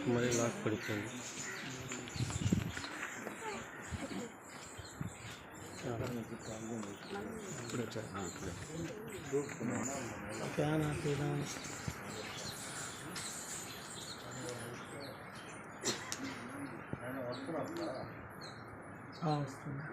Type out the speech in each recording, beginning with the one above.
మరి లాక్ పడిపోయింది. ఫ్యాన్ ఆపేదా? వస్తుంది.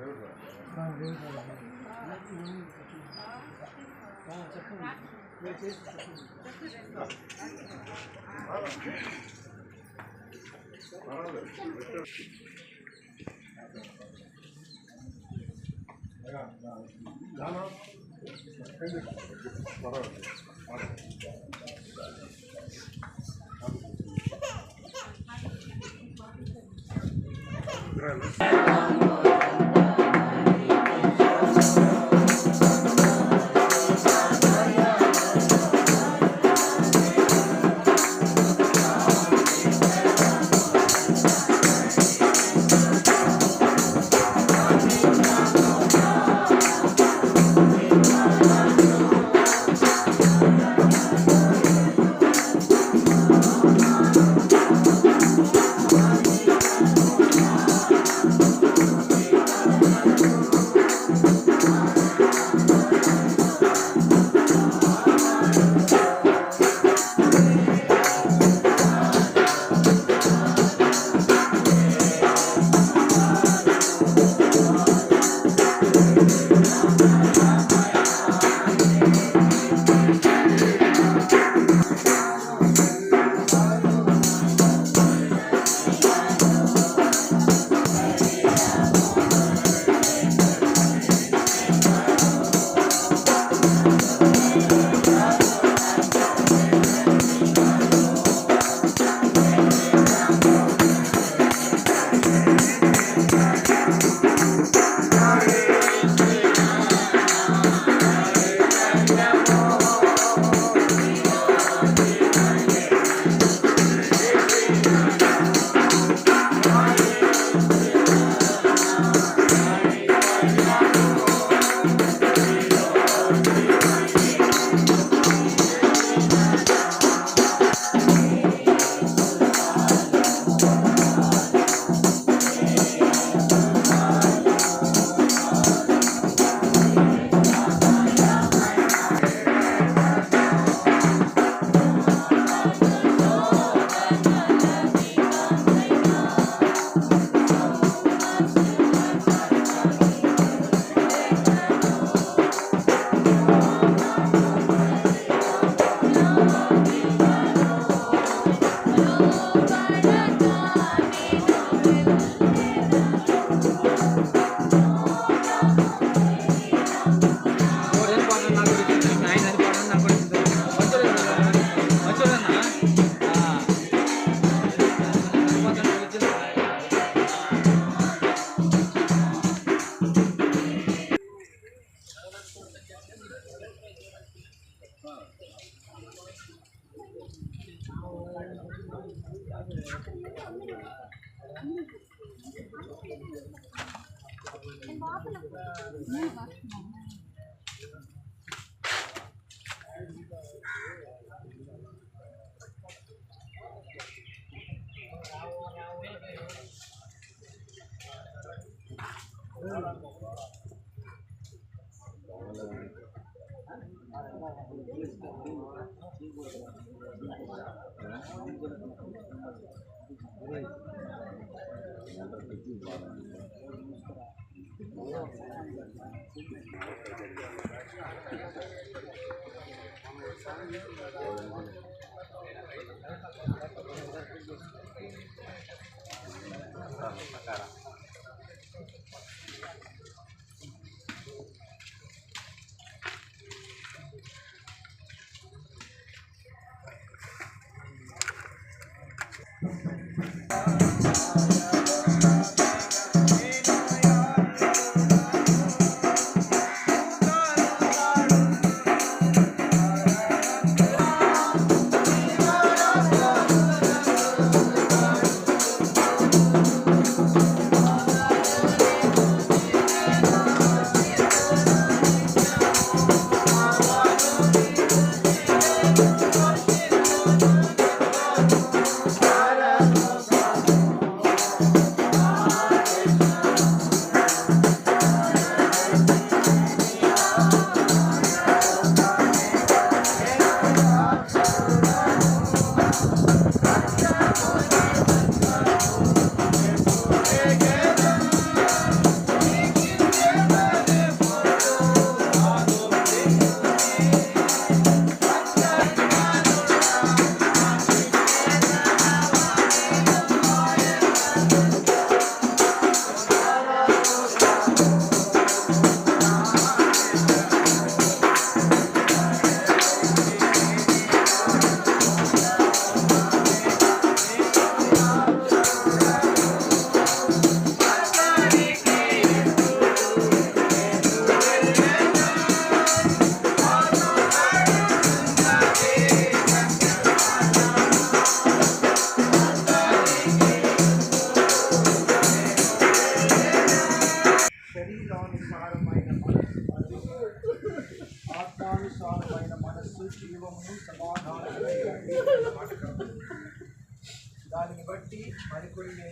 దానిని బట్టి మరికొన్ని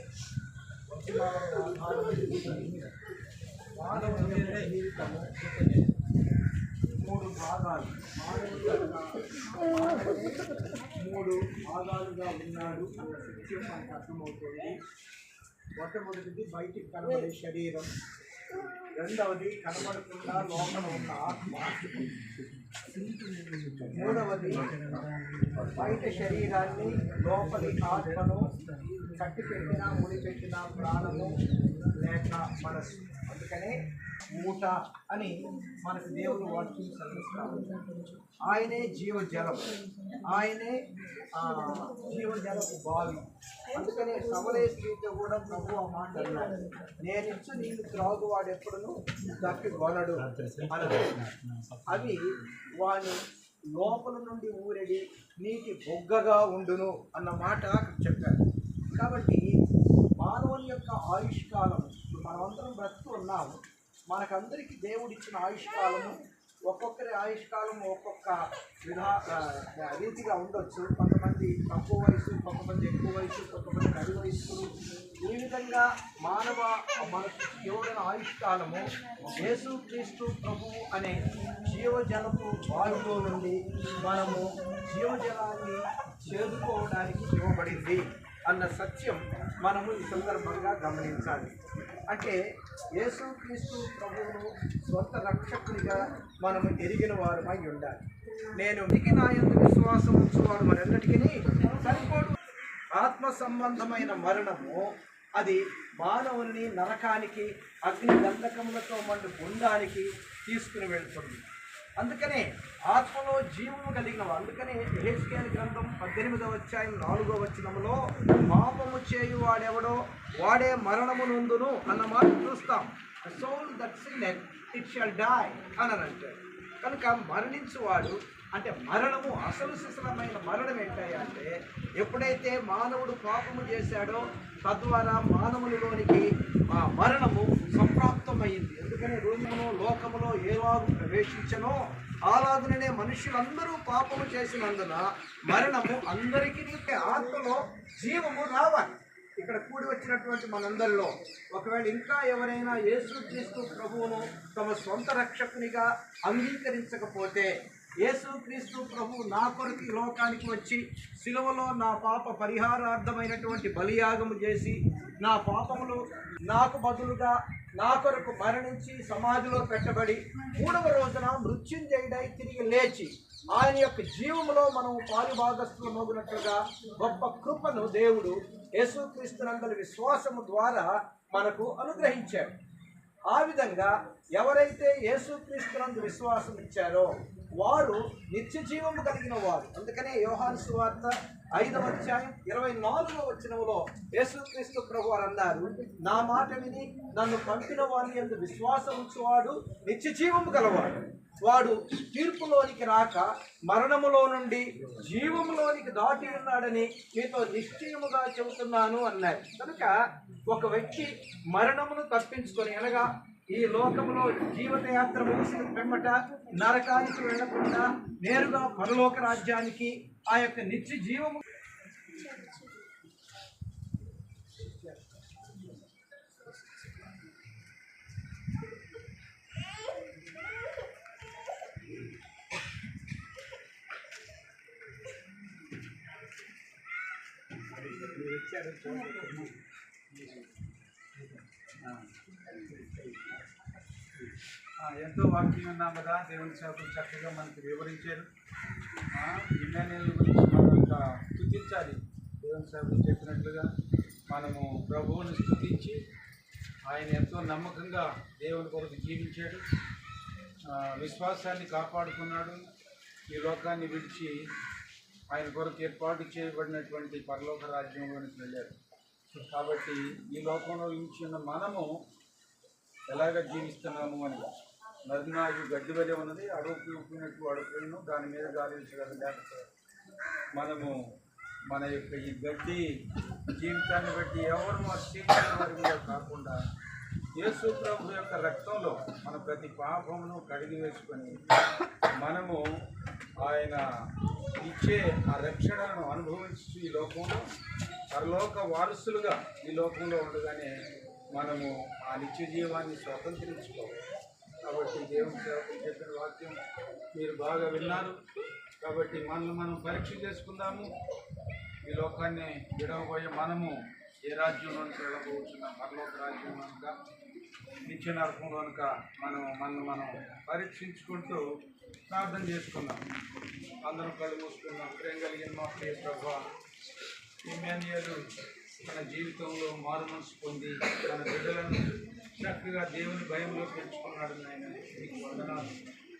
మానవుని జీవితము మూడు భాగాలు మూడు భాగాలుగా ఉన్నాడు అన్న సత్యం మనకు అర్థమవుతుంది. మొట్టమొదటిది బయటికి కనబడే శరీరం, రెండవది కనబడకుండా లోపల ఉన్న ఆత్మ, మూడవది బయట శరీరాన్ని లోపలి ఆత్మను కట్టిపెట్టిన ముడిపెట్టిన ప్రాణము లేక మనసు. అందుకనే మూట అని మనకు దేవుడు వాక్యం చదివిస్తాడు. ఆయనే జీవజలం, ఆయనే జీవజలపు బావి. అందుకనే సమలేశ్వరితో కూడా ప్రభు ఆ మాట అన్నాడు, నేనిచ్చు నీళ్ళు త్రాగువాడు ఎప్పుడును తప్పి కొనడు అన్నది. అవి వాని లోపల నుండి ఊరెడి నీటి బొగ్గగా ఉండును అన్న మాట చెప్పారు. కాబట్టి మానవుని యొక్క ఆయుష్కాలం, మనమందరం బ్రతుకు ఉన్నాము, మనకందరికీ దేవుడిచ్చిన ఆయుష్కాలము ఒక్కొక్కరి ఆయుష్కాలం ఒక్కొక్క రీతిగా ఉండొచ్చు. కొంతమంది తక్కువ వయసు, కొంతమంది ఎక్కువ వయసు, కొంతమంది నడి వయస్సులు. ఈ విధంగా మనకు దేవుడైన ఆయుష్కాలము యేసుక్రీస్తు ప్రభువు అనే జీవజలపు బావిలో నుండి మనము జీవజలాన్ని చేరుకోవడానికి ఇవ్వబడింది అన్న సత్యం మనము ఈ సందర్భంగా గమనించాలి. అంటే యేసుక్రీస్తు ప్రభువును స్వంత రక్షకునిగా మనము ఎరిగిన వారమై ఉండాలి. నేను మిగిలిన యందు విశ్వాసం ఉంచువాడు మరెన్నటికీ సరిపోడు. ఆత్మ సంబంధమైన మరణము అది మానవుని నరకానికి, అగ్ని గంధకములతో మండు గుండానికి తీసుకుని వెళ్తుంది. అందుకనే ఆత్మలో జీవము కలిగిన, అందుకనే యెహెజ్కేలు గ్రంథం 18వ అధ్యాయం 4వ వచనములో పాపము చేయువాడెవడో వాడే మరణము నొందును అన్న మాట చూస్తాం. Soul that sinneth it shall die అని అంటాడు. కనుక మరణించువాడు అంటే మరణము అసలు శిశలమైన మరణం ఏంటయ్యా అంటే, ఎప్పుడైతే మానవుడు పాపము చేశాడో తద్వారా మానవునిలోనికి ఆ మరణము సంప్రాప్తమైంది. ఎందుకని రూపములో లోకములో ఏలాగు ప్రవేశించనో అలాగుననే మనుషులందరూ పాపము చేసినందున మరణము అందరికీ ఆత్మలో జీవము రావాలి. ఇక్కడ కూడి వచ్చినటువంటి మనందరిలో ఒకవేళ ఇంకా ఎవరైనా యేసుక్రీస్తు ప్రభువును తమ సొంత రక్షకునిగా అంగీకరించకపోతే, యేసుక్రీస్తు ప్రభువు నా కొరకు ఈ లోకానికి వచ్చి శిలువలో నా పాప పరిహారార్థమైనటువంటి బలియాగము చేసి నా పాపములు నాకు బదులుగా నా కొరకు మరణించి సమాధిలో పెట్టబడి 3వ రోజున మృత్యుంజయుడై తిరిగి లేచి ఆయన యొక్క జీవములో మనం పాలుభాగస్థులమగునట్లుగా గొప్ప కృపను దేవుడు యేసుక్రీస్తునందలి విశ్వాసము ద్వారా మనకు అనుగ్రహించాడు. ఆ విధంగా ఎవరైతే యేసుక్రీస్తునందు విశ్వాసం ఇచ్చారో వారు నిత్య జీవము కలిగిన వారు. అందుకనే యోహాను సువార్త 5వ అధ్యాయం 24వ వచనములో యేసుక్రీస్తు ప్రభువారు అన్నారు, నా మాట విని నన్ను పంపిన వాని యందు విశ్వాసం ఉంచువాడు నిత్య జీవము గలవాడు. వాడు తీర్పులోనికి రాక మరణములో నుండి జీవములోనికి దాటి ఉన్నాడని మీతో నిశ్చయముగా చెబుతున్నాను అన్నారు. కనుక ఒక వ్యక్తి మరణమును తప్పించుకొని, అనగా ఈ లోకంలో జీవితయాత్ర ముగిసిన పిమ్మట నరకానికి వెళ్లకుండా నేరుగా పరలోక రాజ్యానికి, ఆ యొక్క నిత్య జీవము ఎంతో వాక్యం ఉన్నాం కదా, దేవుని సేవకులు చక్కగా మనకి వివరించారు. ఇమ్మానుయేలు గురించి మనం ఇంకా స్తుతించాలి. దేవుని సేవకులు చెప్పినట్లుగా మనము ప్రభువుని స్తుతించి, ఆయన ఎంతో నమ్మకంగా దేవుని కొరకు జీవించాడు, విశ్వాసాన్ని కాపాడుకున్నాడు, ఈ లోకాన్ని విడిచి ఆయన కొరకు ఏర్పాటు చేయబడినటువంటి పరలోక రాజ్యంలోనికి వెళ్ళాడు. కాబట్టి ఈ లోకంలో ఉంచిన మనము ఎలాగ జీవిస్తున్నాము అని, నదినాయు గడ్డి వలె ఉన్నది, అడుగు ఊపినట్టు అడుగును, దాని మీద గాలించగలదు. మనము మన యొక్క ఈ గడ్డి జీవితాన్ని బట్టి ఎవరు వారి కాకుండా యేసు ప్రభు యొక్క రక్తంలో మన ప్రతి పాపమును కడిగి వేసుకొని మనము ఆయన ఇచ్చే ఆ రక్షణను అనుభవించి ఈ లోకంలో పరలోక వారసులుగా ఈ లోకంలో ఉండగానే మనము ఆ నిత్య జీవాన్ని స్వతంత్రించుకోవాలి. కాబట్టి దేవుని సేవకులు చెప్పిన వాక్యం మీరు బాగా విన్నారు. కాబట్టి మనల్ని మనం పరీక్ష చేసుకుందాము. ఈ లోకాన్ని విడవబోయే మనము ఏ రాజ్యంలోనికి వెళ్ళబోతున్నాం, పరలోక రాజ్యం కనుక నిత్య నరకంలో కనుక మనం పరీక్షించుకుంటూ ప్రార్థన చేసుకుందాం. అందరం కళ్ళు మూసుకుందాం. ప్రేమ కలిగిన మా ప్రియ ప్రభువా, ఇమ్మానుయేలు తన జీవితంలో మారు మనసు పొంది తన బిడ్డలను చక్కగా దేవుని భయంలో పెంచుకున్నాడు. ఆయన మీకు వందనాలు,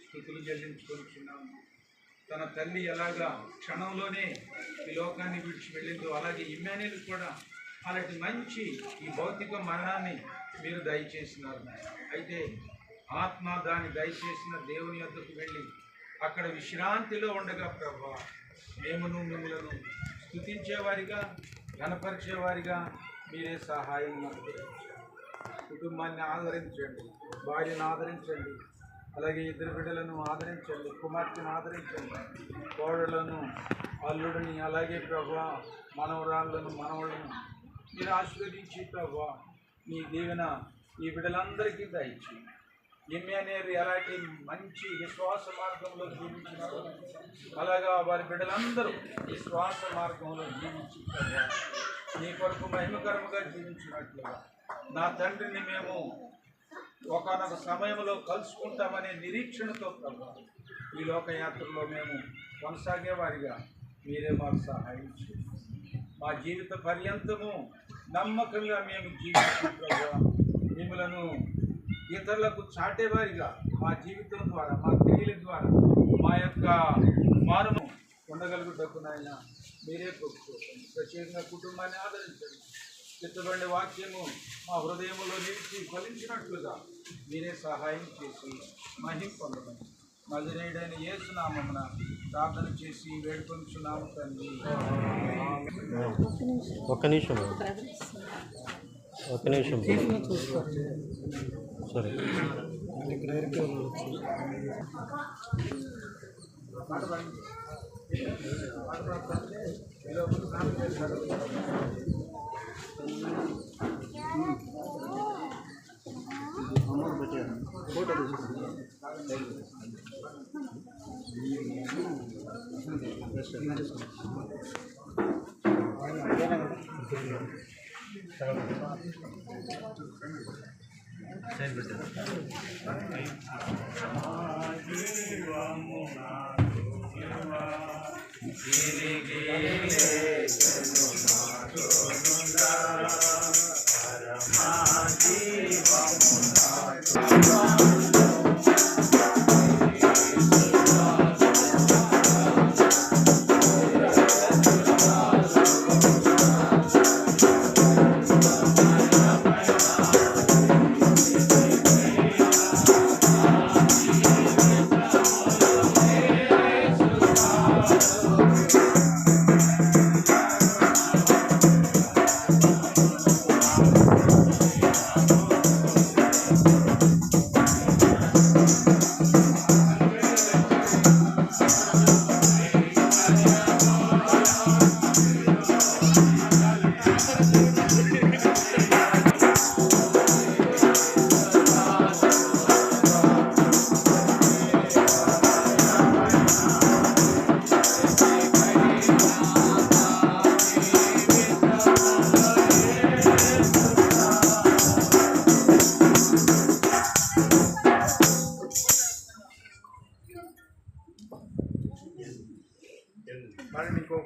స్తుతులు చెల్లించుకుంటున్నాము. తన తల్లి ఎలాగా క్షణంలోనే ఈ లోకాన్ని విడిచి వెళ్ళిందో అలాగే ఇమ్మానుయేలు కూడా అలాంటి మంచి ఈ భౌతిక మరణాన్ని మీరు దయచేసినారు. అయితే ఆత్మ దాన్ని దయచేసిన దేవుని యొద్దకు వెళ్ళి అక్కడ విశ్రాంతిలో ఉండగా ప్రభువా, మేమును మిమ్మలను స్తుతించేవారిగా ఘనపరిచేవారిగా మీరే సహాయం మాకు. కుటుంబాన్ని ఆదరించండి, భార్యను ఆదరించండి, అలాగే ఇద్దరు బిడ్డలను ఆదరించండి, కుమార్తెను ఆదరించండి, కోడళ్లను, అల్లుడిని, అలాగే ప్రభువా మనవరాళ్ళను, మనవళ్ళను మీరు ఆశీర్వదించి ప్రభువా మీ దీవెన ఈ బిడ్డలందరికీ దయచి ఇమ్మానుయేలు ఎలాంటి మంచి విశ్వాస మార్గంలో జీవించినారో అలాగా వారి బిడ్డలందరూ విశ్వాస మార్గంలో జీవించి నీ కొరకు మహిమకరముగా జీవించినట్లుగా నా తండ్రిని మేము ఒకనొక సమయంలో కలుసుకుంటామనే నిరీక్షణతో ప్రభు ఈ లోకయాత్రలో మేము కొనసాగేవారిగా మీరే మాకు సహాయం చేయండి. మా జీవిత పర్యంతము నమ్మకంగా మేము జీవించే ప్రభు మిమ్మలను ఇతరులకు చాటేవారిగా మా జీవితం ద్వారా, మా క్రియల ద్వారా, మా యొక్క మానము ఉండగలుగుటకు నాయన మీరే కోరుకోండి. ప్రత్యేకంగా కుటుంబాన్ని ఆదరించండి. చిత్తబడిన వాక్యము మా హృదయంలో నిలిచి ఫలించినట్లుగా మీరే సహాయం చేసి మహిమ పొందమని నజరేయుడైన యేసు నామమున ప్రార్థన చేసి వేడుకొనుచున్నాము తండ్రి. ఒక్క నిమిషం సరే. మరి నీకు